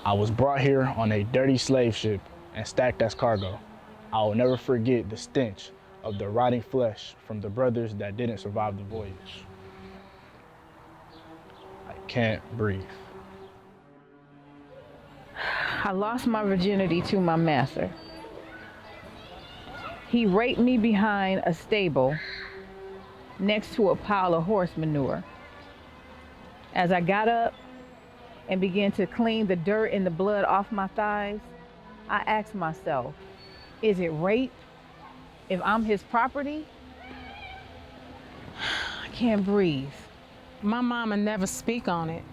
I was brought here on a dirty slave ship and stacked as cargo. I will never forget the stench of the rotting flesh from the brothers that didn't survive the voyage. I can't breathe. I lost my virginity to my master. He raped me behind a stable next to a pile of horse manure. As I got up and began to clean the dirt and the blood off my thighs, I asked myself, is it rape if I'm his property? I can't breathe. My mama never speak on it,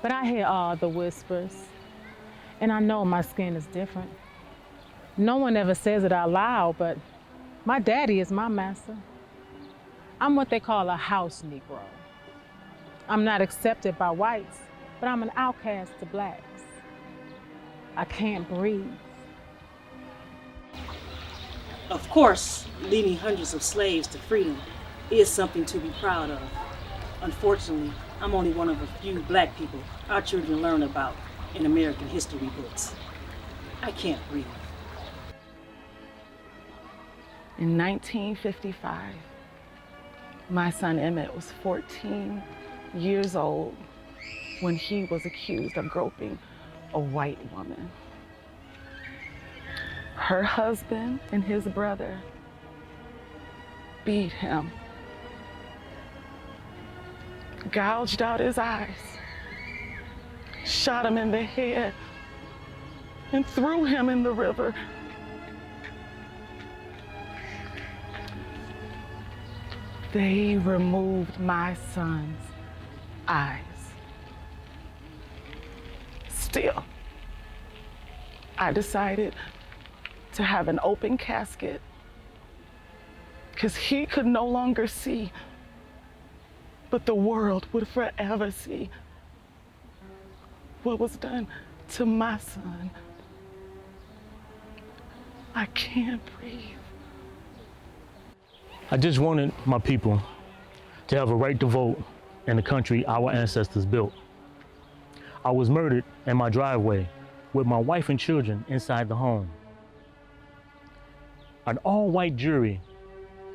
but I hear all the whispers, and I know my skin is different. No one ever says it out loud, but my daddy is my master. I'm what they call a house Negro. I'm not accepted by whites, but I'm an outcast to blacks. I can't breathe. Of course, leading hundreds of slaves to freedom is something to be proud of. Unfortunately, I'm only one of a few black people our children learn about in American history books. I can't breathe. In 1955, my son Emmett was 14 years old when he was accused of groping a white woman. Her husband and his brother beat him, gouged out his eyes, shot him in the head, and threw him in the river. They removed my son's eyes. Still, I decided to have an open casket because he could no longer see, but the world would forever see what was done to my son. I can't breathe. I just wanted my people to have a right to vote in the country our ancestors built. I was murdered in my driveway with my wife and children inside the home. An all-white jury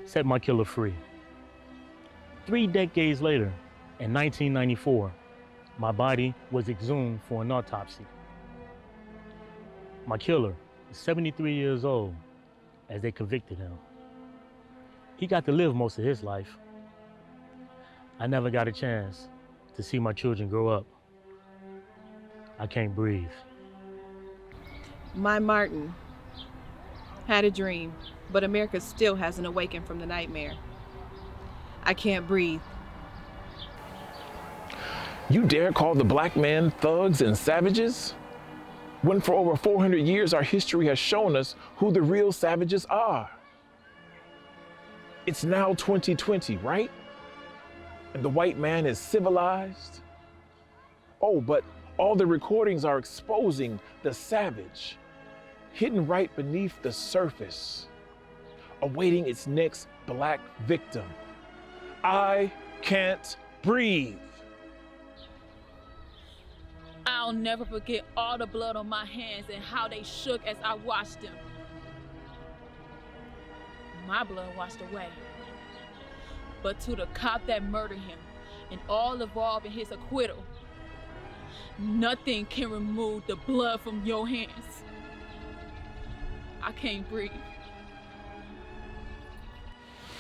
set my killer free. 3 decades later, in 1994, my body was exhumed for an autopsy. My killer is 73 years old as they convicted him. He got to live most of his life. I never got a chance to see my children grow up. I can't breathe. My Martin had a dream, but America still hasn't awakened from the nightmare. I can't breathe. You dare call the black men thugs and savages? When for over 400 years our history has shown us who the real savages are. It's now 2020, right? And the white man is civilized. Oh, but all the recordings are exposing the savage, hidden right beneath the surface, awaiting its next black victim. I can't breathe. I'll never forget all the blood on my hands and how they shook as I washed them. My blood washed away. But to the cop that murdered him and all involved in his acquittal, nothing can remove the blood from your hands. I can't breathe.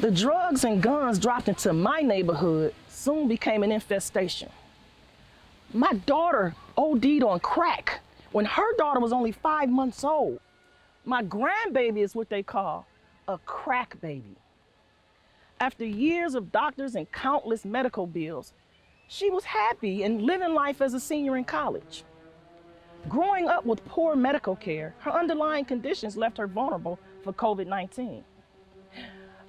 The drugs and guns dropped into my neighborhood soon became an infestation. My daughter OD'd on crack when her daughter was only 5 months old. My grandbaby is what they call a crack baby. After years of doctors and countless medical bills, she was happy and living life as a senior in college. Growing up with poor medical care, her underlying conditions left her vulnerable for COVID-19.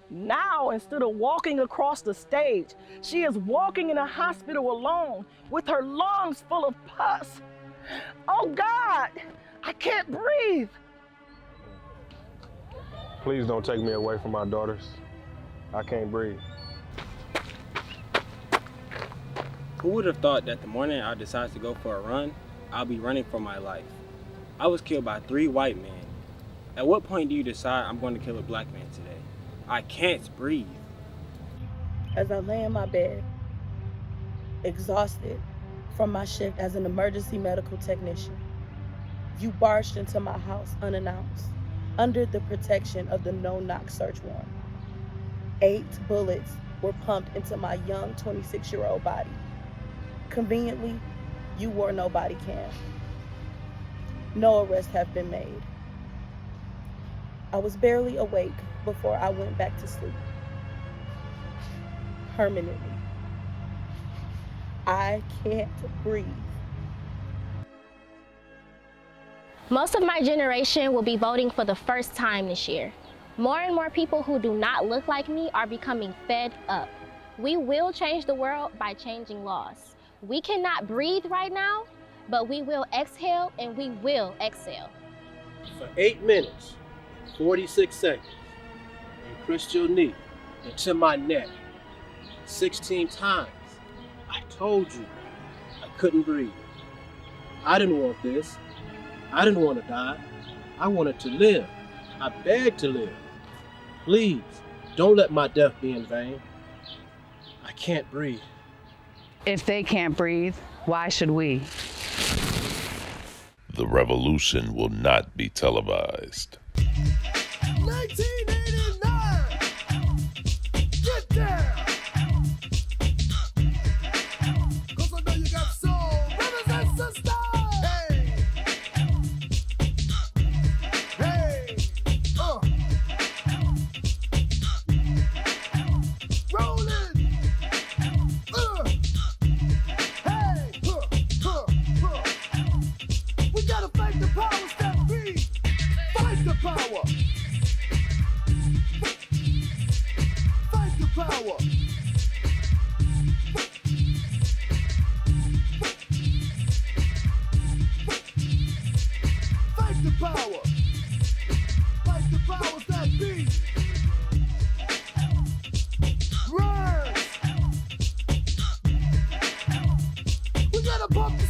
Now, instead of walking across the stage, she is walking in a hospital alone with her lungs full of pus. Oh God, I can't breathe. Please don't take me away from my daughters. I can't breathe. Who would have thought that the morning I decided to go for a run, I'll be running for my life. I was killed by 3 white men. At what point do you decide I'm going to kill a black man today? I can't breathe. As I lay in my bed, exhausted from my shift as an emergency medical technician, you barged into my house unannounced, under the protection of the no-knock search warrant. 8 bullets were pumped into my young 26-year-old body. Conveniently, you wore no body cam. No arrests have been made. I was barely awake before I went back to sleep. Permanently. I can't breathe. Most of my generation will be voting for the first time this year. More and more people who do not look like me are becoming fed up. We will change the world by changing laws. We cannot breathe right now, but we will exhale and we will exhale. For 8 minutes, 46 seconds, you pressed your knee into my neck 16 times. I told you I couldn't breathe. I didn't want this. I didn't want to die. I wanted to live. I begged to live. Please, don't let my death be in vain. I can't breathe. If they can't breathe, why should we? The revolution will not be televised. 1989! Get down! Cause I know you got soul, brothers and sisters! Hey! Rolling! We gotta fight the powers that be! Fight the power! Fight the power! Fight the power! Fight the powers that be! Rise! We gotta pump the